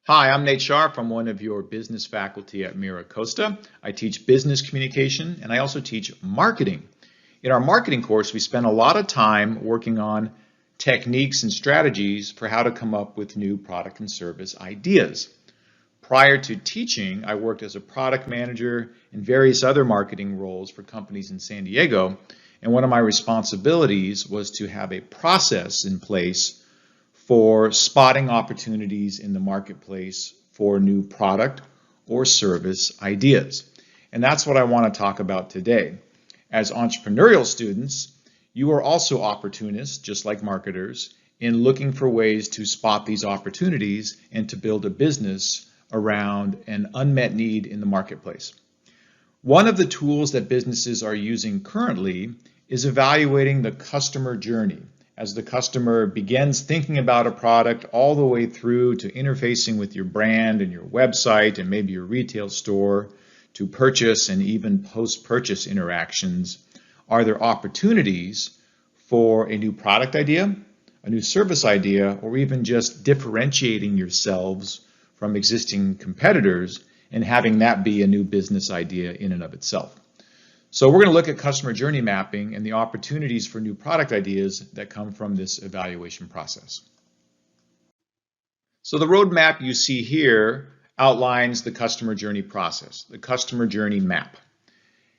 Hi, I'm Nate Sharp. I'm one of your business faculty at MiraCosta. I teach business communication and I also teach marketing. In our marketing course, we spend a lot of time working on techniques and strategies for how to come up with new product and service ideas. Prior to teaching, I worked as a product manager in various other marketing roles for companies in San Diego, and one of my responsibilities was to have a process in place for spotting opportunities in the marketplace for new product or service ideas. And that's what I want to talk about today. As entrepreneurial students, you are also opportunists, just like marketers, in looking for ways to spot these opportunities and to build a business around an unmet need in the marketplace. One of the tools that businesses are using currently is evaluating the customer journey as the customer begins thinking about a product all the way through to interfacing with your brand and your website and maybe your retail store to purchase and even post-purchase interactions. Are there opportunities for a new product idea, a new service idea, or even just differentiating yourselves from existing competitors and having that be a new business idea in and of itself? So we're going to look at customer journey mapping and the opportunities for new product ideas that come from this evaluation process. So the roadmap you see here outlines the customer journey process, the customer journey map.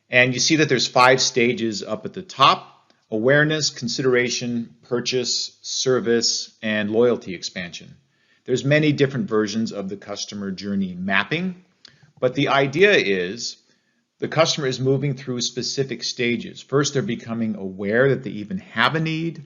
And you see that there's 5 stages up at the top: awareness, consideration, purchase, service, and loyalty expansion. There's many different versions of the customer journey mapping, but the idea is the customer is moving through specific stages. First, they're becoming aware that they even have a need,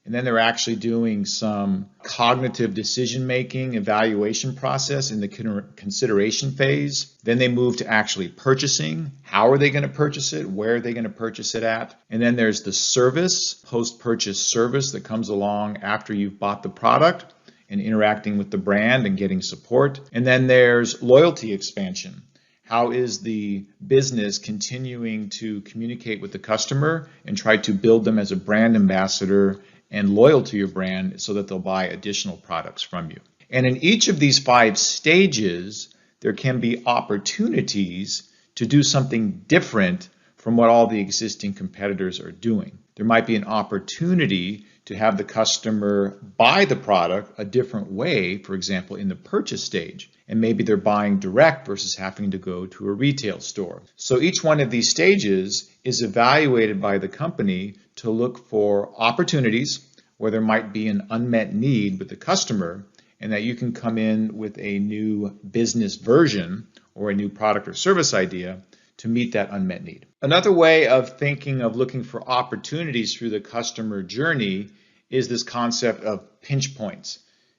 and then they're actually doing some cognitive decision-making evaluation process in the consideration phase. Then they move to actually purchasing. How are they going to purchase it? Where are they going to purchase it at? And then there's the service, post-purchase service that comes along after you've bought the product and interacting with the brand and getting support. And then there's loyalty expansion. How is the business continuing to communicate with the customer and try to build them as a brand ambassador and loyal to your brand so that they'll buy additional products from you? And in each of these 5 stages, there can be opportunities to do something different from what all the existing competitors are doing. There might be an opportunity to have the customer buy the product a different way, for example, in the purchase stage. And maybe they're buying direct versus having to go to a retail store. So each one of these stages is evaluated by the company to look for opportunities where there might be an unmet need with the customer, and that you can come in with a new business version or a new product or service idea to meet that unmet need. Another way of thinking of looking for opportunities through the customer journey is this concept of pinch points.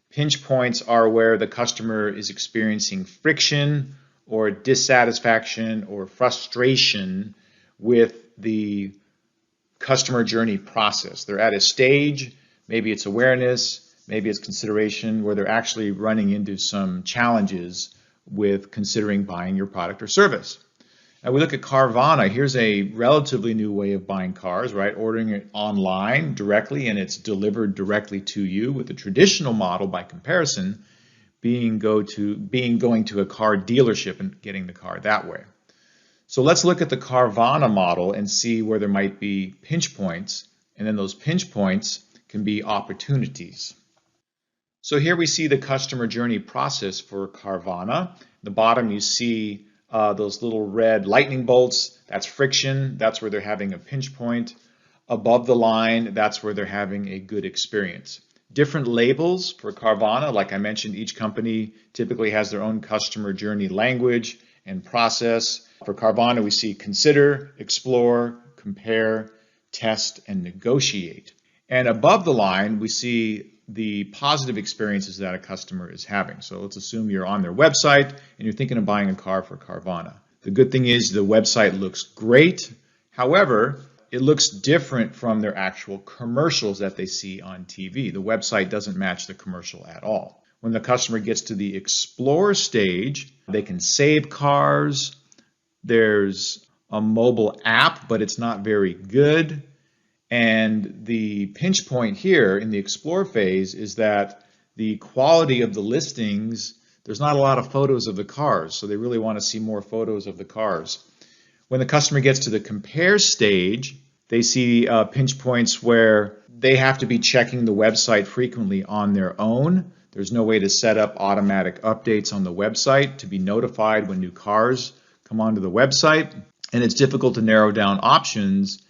Pinch points are where the customer is experiencing friction or dissatisfaction or frustration with the customer journey process. They're at a stage, maybe it's awareness, maybe it's consideration, where they're actually running into some challenges with considering buying your product or service. Now we look at Carvana. Here's a relatively new way of buying cars, right? Ordering it online directly and it's delivered directly to you, with the traditional model by comparison being going to a car dealership and getting the car that way. So let's look at the Carvana model and see where there might be pinch points, and then those pinch points can be opportunities. So here we see the customer journey process for Carvana. At the bottom you see those little red lightning bolts. That's friction. That's where they're having a pinch point. Above the line, that's where they're having a good experience. Different labels for Carvana. Like I mentioned, each company typically has their own customer journey language and process. For Carvana, we see consider, explore, compare, test, and negotiate. And above the line, we see the positive experiences that a customer is having. So let's assume you're on their website and you're thinking of buying a car for Carvana. The good thing is the website looks great. However, it looks different from their actual commercials that they see on TV. The website doesn't match the commercial at all. When the customer gets to the explore stage, they can save cars. There's a mobile app, but it's not very good. And the pinch point here in the explore phase is that the quality of the listings there's not a lot of photos of the cars, so they really want to see more photos of the cars. When the customer gets to the compare stage, they see pinch points where they have to be checking the website frequently on their own. There's no way to set up automatic updates on the website to be notified when new cars come onto the website, and it's difficult to narrow down options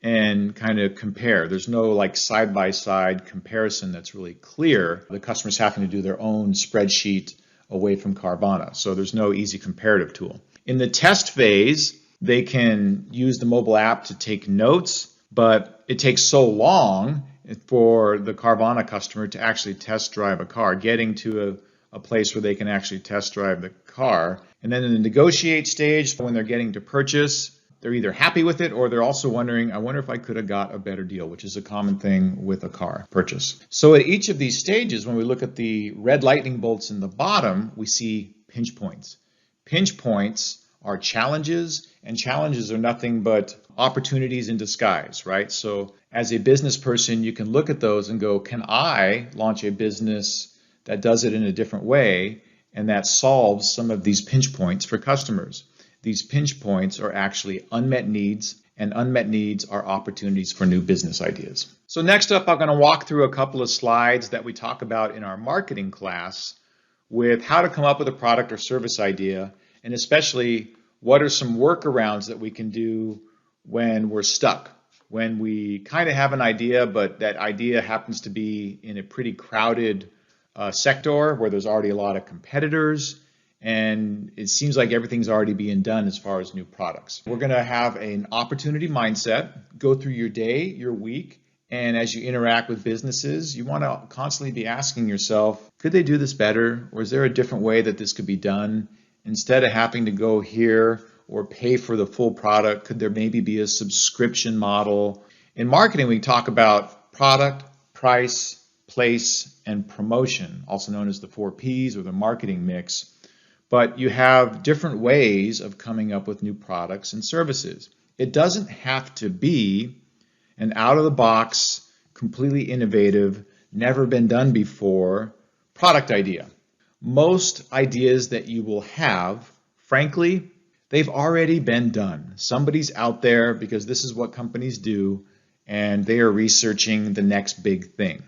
and kind of compare. There's no like side-by-side comparison that's really clear. The customer's having to do their own spreadsheet away from Carvana, so there's no easy comparative tool. In the test phase, they can use the mobile app to take notes, but it takes so long for the Carvana customer to actually test drive a car, getting to a place where they can actually test drive the car. And then in the negotiate stage, when they're getting to purchase, they're either happy with it or they're also wondering, I wonder if I could have got a better deal, which is a common thing with a car purchase. So at each of these stages, when we look at the red lightning bolts in the bottom, we see pinch points. Pinch points are challenges, and challenges are nothing but opportunities in disguise, right? So as a business person, you can look at those and go, can I launch a business that does it in a different way and that solves some of these pinch points for customers? These pinch points are actually unmet needs, and unmet needs are opportunities for new business ideas. So next up, I'm going to walk through a couple of slides that we talk about in our marketing class with how to come up with a product or service idea, and especially what are some workarounds that we can do when we're stuck, when we kind of have an idea, but that idea happens to be in a pretty crowded sector where there's already a lot of competitors, and it seems like everything's already being done as far as new products. We're going to have an opportunity mindset, go through your day, your week, and as you interact with businesses, you want to constantly be asking yourself, could they do this better? Or is there a different way that this could be done? Instead of having to go here or pay for the full product, could there maybe be a subscription model? In marketing, we talk about product, price, place, and promotion, also known as the 4 Ps or the marketing mix. But you have different ways of coming up with new products and services. It doesn't have to be an out-of-the-box, completely innovative, never been done before product idea. Most ideas that you will have, frankly, they've already been done. Somebody's out there because this is what companies do, and they are researching the next big thing.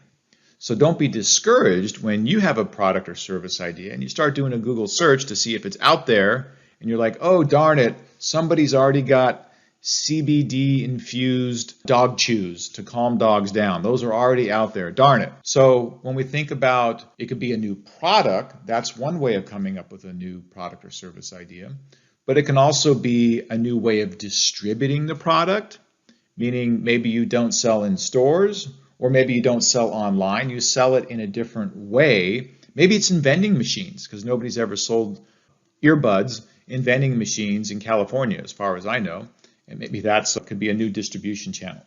So don't be discouraged when you have a product or service idea and you start doing a Google search to see if it's out there and you're like, oh, darn it, somebody's already got CBD infused dog chews to calm dogs down. Those are already out there, darn it. So when we think about it could be a new product, that's one way of coming up with a new product or service idea. But it can also be a new way of distributing the product, meaning maybe you don't sell in stores, or maybe you don't sell online, you sell it in a different way. Maybe it's in vending machines, because nobody's ever sold earbuds in vending machines in California, as far as I know. And maybe that could be a new distribution channel.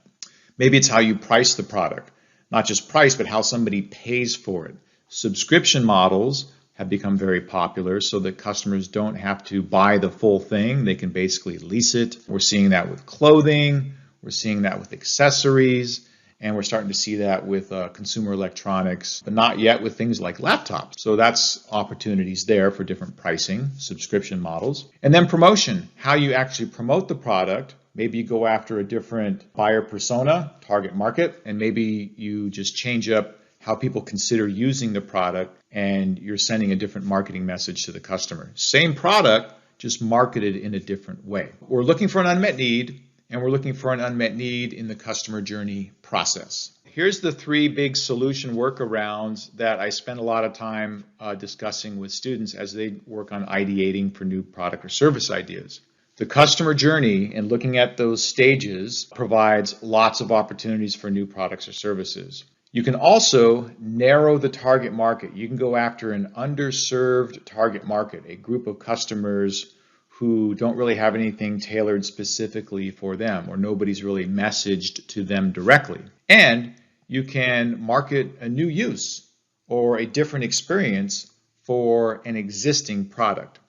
Maybe it's how you price the product. Not just price, but how somebody pays for it. Subscription models have become very popular so that customers don't have to buy the full thing. They can basically lease it. We're seeing that with clothing. We're seeing that with accessories. And we're starting to see that with consumer electronics, but not yet with things like laptops. So that's opportunities there for different pricing, subscription models. And then promotion, how you actually promote the product. Maybe you go after a different buyer persona, target market, and maybe you just change up how people consider using the product and you're sending a different marketing message to the customer. Same product, just marketed in a different way. We're looking for an unmet need. And we're looking for an unmet need in the customer journey process. Here's the 3 big solution workarounds that I spend a lot of time discussing with students as they work on ideating for new product or service ideas. The customer journey and looking at those stages provides lots of opportunities for new products or services. You can also narrow the target market. You can go after an underserved target market, a group of customers who don't really have anything tailored specifically for them, or nobody's really messaged to them directly. And you can market a new use or a different experience for an existing product.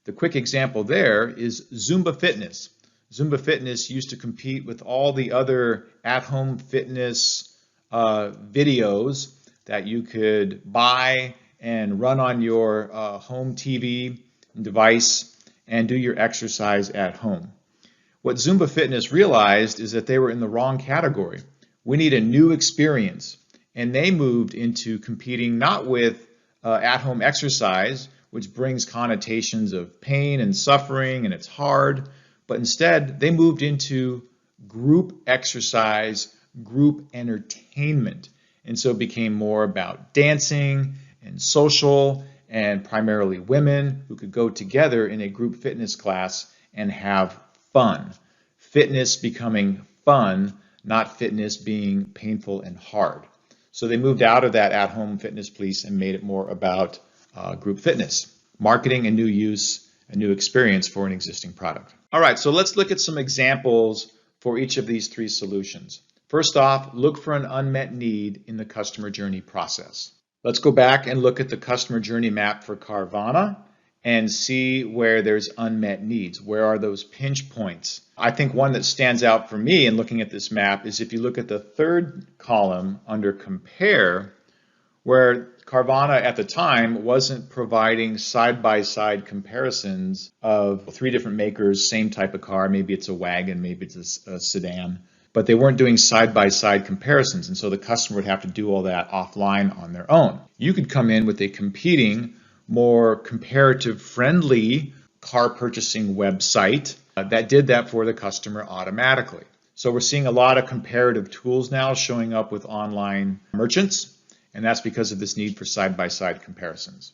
The quick example there is Zumba Fitness. Zumba Fitness used to compete with all the other at-home fitness videos that you could buy and run on your home TV device and do your exercise at home. What Zumba Fitness realized is that they were in the wrong category. We need a new experience. And they moved into competing not with at-home exercise, which brings connotations of pain and suffering and it's hard, but instead they moved into group exercise, group entertainment. And so it became more about dancing and social and primarily women who could go together in a group fitness class and have fun. Fitness becoming fun, not fitness being painful and hard. So they moved out of that at-home fitness piece and made it more about group fitness, marketing a new use, a new experience for an existing product. All right, so let's look at some examples for each of these three solutions. First off, look for an unmet need in the customer journey process. Let's go back and look at the customer journey map for Carvana and see where there's unmet needs. Where are those pinch points? I think one that stands out for me in looking at this map is if you look at the third column under compare, where Carvana at the time wasn't providing side-by-side comparisons of three different makers, same type of car, maybe it's a wagon, maybe it's a sedan, but they weren't doing side-by-side comparisons, and so the customer would have to do all that offline on their own. You could come in with a competing, more comparative-friendly car purchasing website that did that for the customer automatically. So we're seeing a lot of comparative tools now showing up with online merchants, and that's because of this need for side-by-side comparisons.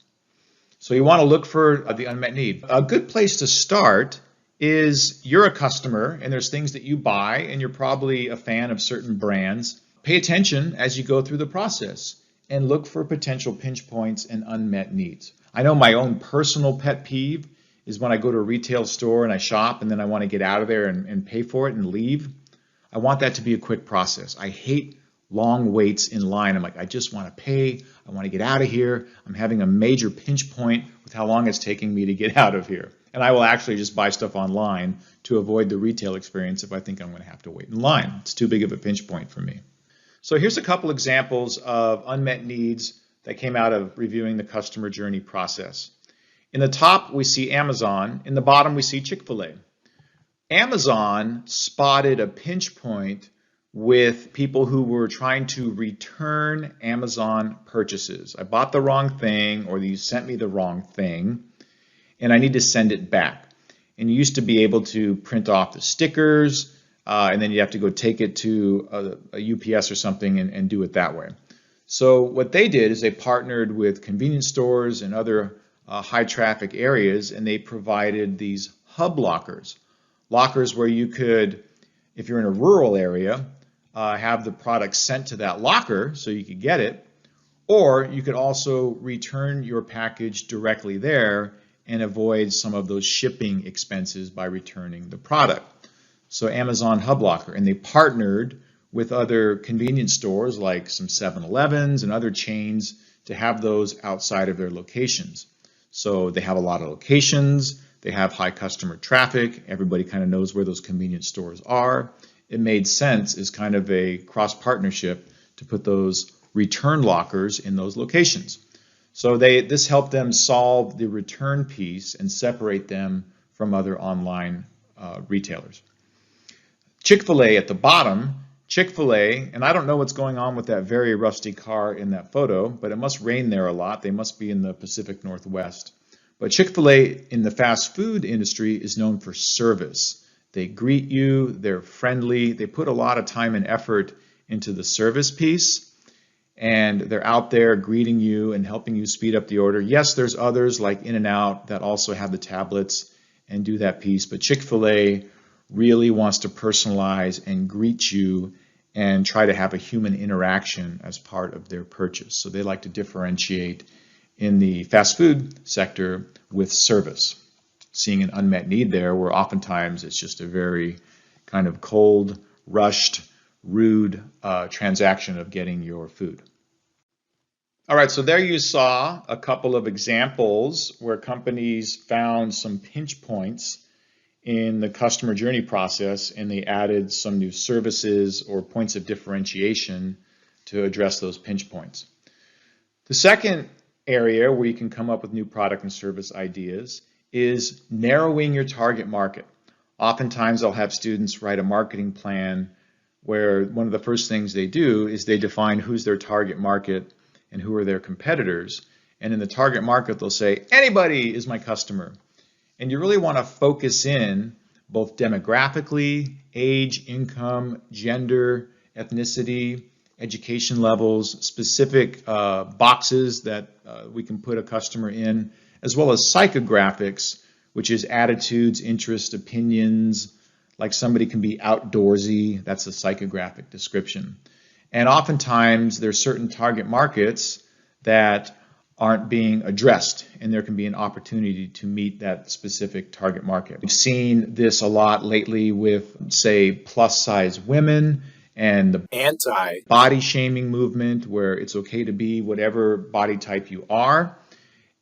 So you want to look for the unmet need. A good place to start is you're a customer and there's things that you buy and you're probably a fan of certain brands. Pay attention as you go through the process and look for potential pinch points and unmet needs. I know my own personal pet peeve is when I go to a retail store and I shop and then I want to get out of there and pay for it and leave. I want that to be a quick process. I hate long waits in line. I'm like, I just want to pay. I want to get out of here. I'm having a major pinch point with how long it's taking me to get out of here. And I will actually just buy stuff online to avoid the retail experience if I think I'm going to have to wait in line. It's too big of a pinch point for me. So here's a couple examples of unmet needs that came out of reviewing the customer journey process. In the top, we see Amazon. In the bottom, we see Chick-fil-A. Amazon spotted a pinch point with people who were trying to return Amazon purchases. I bought the wrong thing, or you sent me the wrong thing, and I need to send it back. And you used to be able to print off the stickers, and then you have to go take it to a UPS or something and do it that way. So what they did is they partnered with convenience stores and other high traffic areas, and they provided these hub lockers. Lockers where you could, if you're in a rural area, have the product sent to that locker so you could get it, or you could also return your package directly there and avoid some of those shipping expenses by returning the product. So Amazon Hub Locker, and they partnered with other convenience stores like some 7-Elevens and other chains to have those outside of their locations. So they have a lot of locations, they have high customer traffic, everybody kind of knows where those convenience stores are. It made sense as kind of a cross-partnership to put those return lockers in those locations. So this helped them solve the return piece and separate them from other online retailers. Chick-fil-A at the bottom, Chick-fil-A, and I don't know what's going on with that very rusty car in that photo, but it must rain there a lot. They must be in the Pacific Northwest. But Chick-fil-A in the fast food industry is known for service. They greet you, they're friendly, they put a lot of time and effort into the service piece, and they're out there greeting you and helping you speed up the order. Yes, there's others like In-N-Out that also have the tablets and do that piece, but Chick-fil-A really wants to personalize and greet you and try to have a human interaction as part of their purchase. So they like to differentiate in the fast food sector with service. Seeing an unmet need there where oftentimes it's just a very kind of cold, rushed, rude transaction of getting your food. All right, so there you saw a couple of examples where companies found some pinch points in the customer journey process and they added some new services or points of differentiation to address those pinch points. The second area where you can come up with new product and service ideas is narrowing your target market. Oftentimes I'll have students write a marketing plan where one of the first things they do is they define who's their target market and who are their competitors. And in the target market, they'll say, anybody is my customer. And you really want to focus in both demographically, age, income, gender, ethnicity, education levels, specific boxes that we can put a customer in, as well as psychographics, which is attitudes, interests, opinions, like somebody can be outdoorsy, that's a psychographic description. And oftentimes there's certain target markets that aren't being addressed, and there can be an opportunity to meet that specific target market. We've seen this a lot lately with, say, plus-size women and the anti-body shaming movement, where it's okay to be whatever body type you are,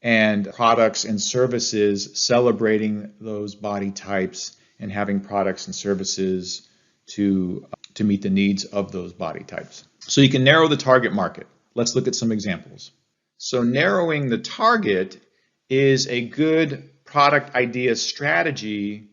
and products and services celebrating those body types and having products and services to meet the needs of those body types. So you can narrow the target market. Let's look at some examples. So narrowing the target is a good product idea strategy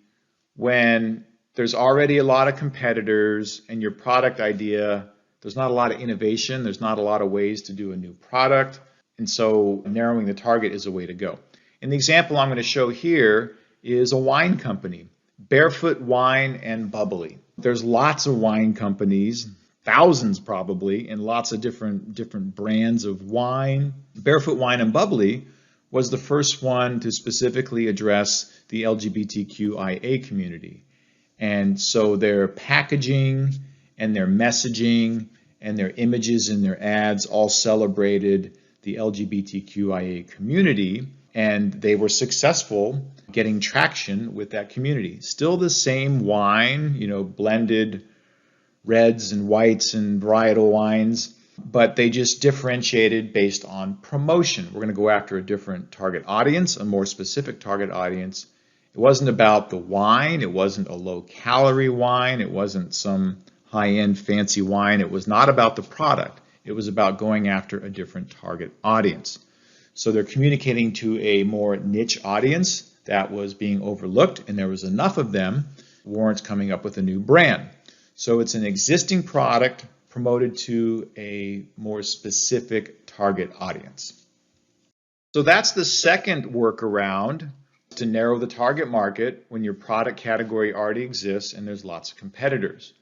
when there's already a lot of competitors and your product idea, there's not a lot of innovation, there's not a lot of ways to do a new product, and so narrowing the target is a way to go. And the example I'm going to show here is a wine company, Barefoot Wine and Bubbly. There's lots of wine companies, thousands probably, and lots of different brands of wine. Barefoot Wine and Bubbly was the first one to specifically address the LGBTQIA community. And so their packaging and their messaging and their images and their ads all celebrated the LGBTQIA community, and they were successful getting traction with that community. Still the same wine, blended reds and whites and varietal wines, but they just differentiated based on promotion. We're going to go after a different target audience, a more specific target audience. It wasn't about the wine, it wasn't a low-calorie wine, it wasn't some high-end fancy wine, it was not about the product, it was about going after a different target audience. So they're communicating to a more niche audience that was being overlooked, and there was enough of them warrants coming up with a new brand. So it's an existing product promoted to a more specific target audience. So that's the second workaround to narrow the target market when your product category already exists and there's lots of competitors.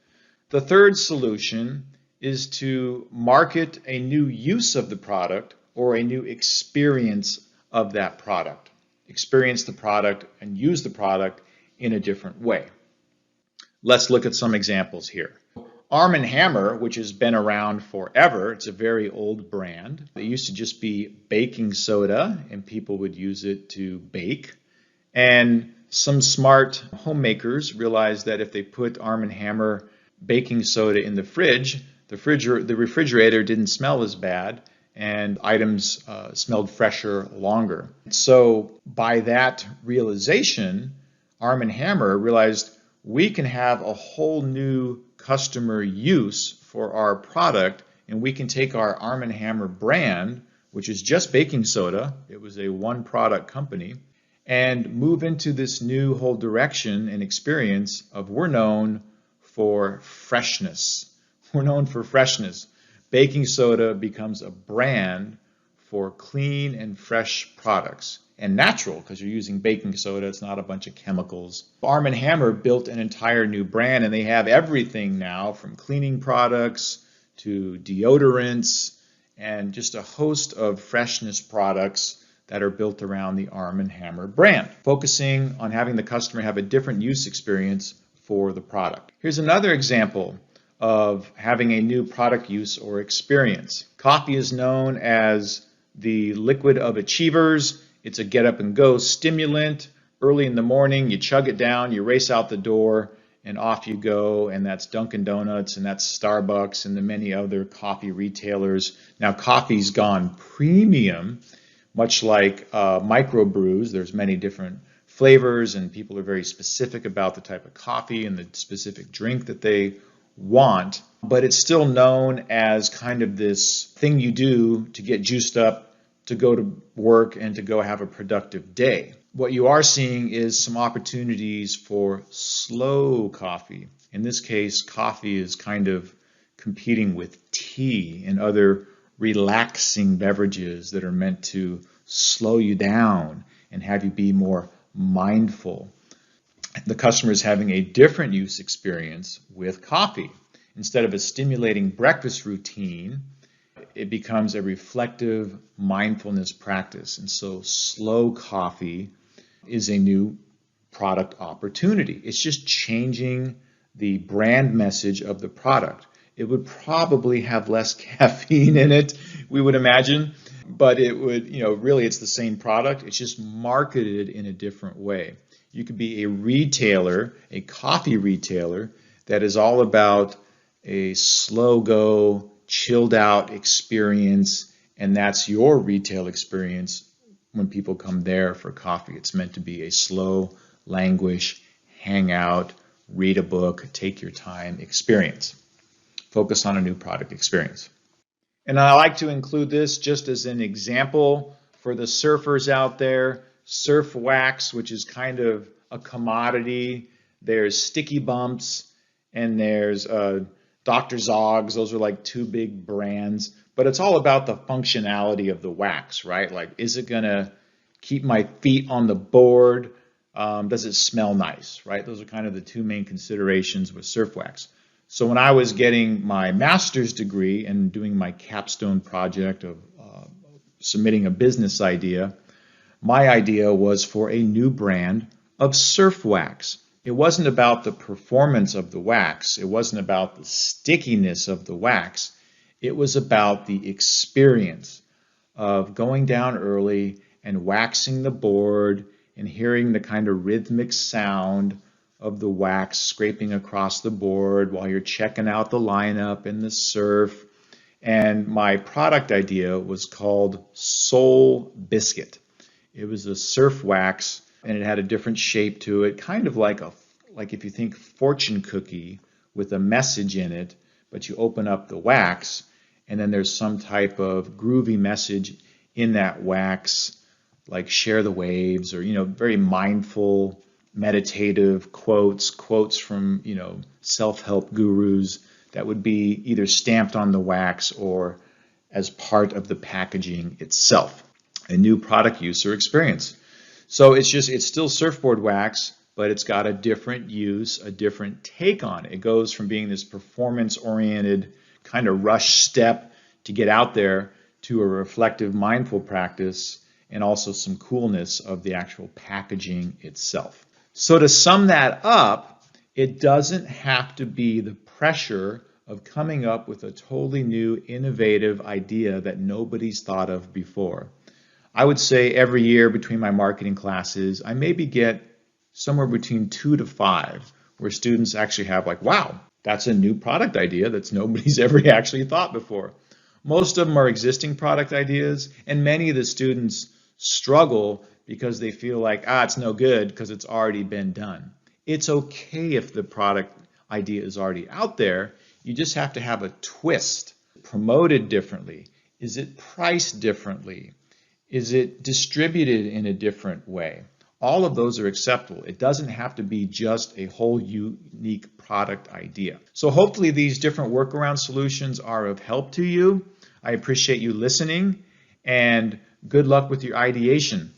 The third solution is to market a new use of the product or a new experience of that product. Experience the product and use the product in a different way. Let's look at some examples here. Arm & Hammer, which has been around forever, it's a very old brand. It used to just be baking soda and people would use it to bake. And some smart homemakers realized that if they put Arm & Hammer baking soda in the fridge, the refrigerator didn't smell as bad and items smelled fresher longer. So by that realization, Arm & Hammer realized we can have a whole new customer use for our product, and we can take our Arm & Hammer brand, which is just baking soda, it was a one-product company, and move into this new whole direction and experience of we're known for freshness. We're known for freshness. Baking soda becomes a brand for clean and fresh products. And natural, because you're using baking soda, it's not a bunch of chemicals. Arm & Hammer built an entire new brand, and they have everything now from cleaning products to deodorants and just a host of freshness products that are built around the Arm & Hammer brand, focusing on having the customer have a different use experience for the product. Here's another example of having a new product use or experience. Coffee is known as the liquid of achievers. It's a get up and go stimulant. Early in the morning, you chug it down, you race out the door, and off you go. And that's Dunkin' Donuts, and that's Starbucks, and the many other coffee retailers. Now, coffee's gone premium, much like microbrews. There's many different flavors, and people are very specific about the type of coffee and the specific drink that they want. But it's still known as kind of this thing you do to get juiced up to go to work and to go have a productive day. What you are seeing is some opportunities for slow coffee. In this case, coffee is kind of competing with tea and other relaxing beverages that are meant to slow you down and have you be more mindful. The customer is having a different use experience with coffee. Instead of a stimulating breakfast routine, it becomes a reflective mindfulness practice. And so slow coffee is a new product opportunity. It's just changing the brand message of the product. It would probably have less caffeine in it, we would imagine, but it would, really it's the same product. It's just marketed in a different way. You could be a retailer, a coffee retailer, that is all about a slow go, chilled out experience, and that's your retail experience when people come there for coffee. It's meant to be a slow, languish, hang out, read a book, take your time experience. Focus on a new product experience. And I like to include this just as an example for the surfers out there. Surf wax, which is kind of a commodity. There's Sticky Bumps and there's Dr. Zoggs. Those are like two big brands, but it's all about the functionality of the wax, right? Like, is it gonna keep my feet on the board? Does it smell nice, right? Those are kind of the two main considerations with surf wax. So when I was getting my master's degree and doing my capstone project of submitting a business idea, my idea was for a new brand of surf wax. It wasn't about the performance of the wax. It wasn't about the stickiness of the wax. It was about the experience of going down early and waxing the board and hearing the kind of rhythmic sound of the wax scraping across the board while you're checking out the lineup in the surf. And my product idea was called Soul Biscuit. It was a surf wax, and it had a different shape to it, kind of like if you think fortune cookie with a message in it, but you open up the wax, and then there's some type of groovy message in that wax, like share the waves, or very mindful, meditative quotes from self-help gurus that would be either stamped on the wax or as part of the packaging itself. A new product user experience. So it's still surfboard wax, but it's got a different use, a different take on it. It goes from being this performance-oriented kind of rush step to get out there to a reflective, mindful practice, and also some coolness of the actual packaging itself. So to sum that up, it doesn't have to be the pressure of coming up with a totally new, innovative idea that nobody's thought of before. I would say every year between my marketing classes, I maybe get somewhere between 2 to 5 where students actually have like, wow, that's a new product idea that nobody's ever actually thought before. Most of them are existing product ideas, and many of the students struggle because they feel like, it's no good because it's already been done. It's okay if the product idea is already out there. You just have to have a twist, promoted differently. Is it priced differently? Is it distributed in a different way? All of those are acceptable. It doesn't have to be just a whole unique product idea. So hopefully these different workaround solutions are of help to you. I appreciate you listening, and good luck with your ideation.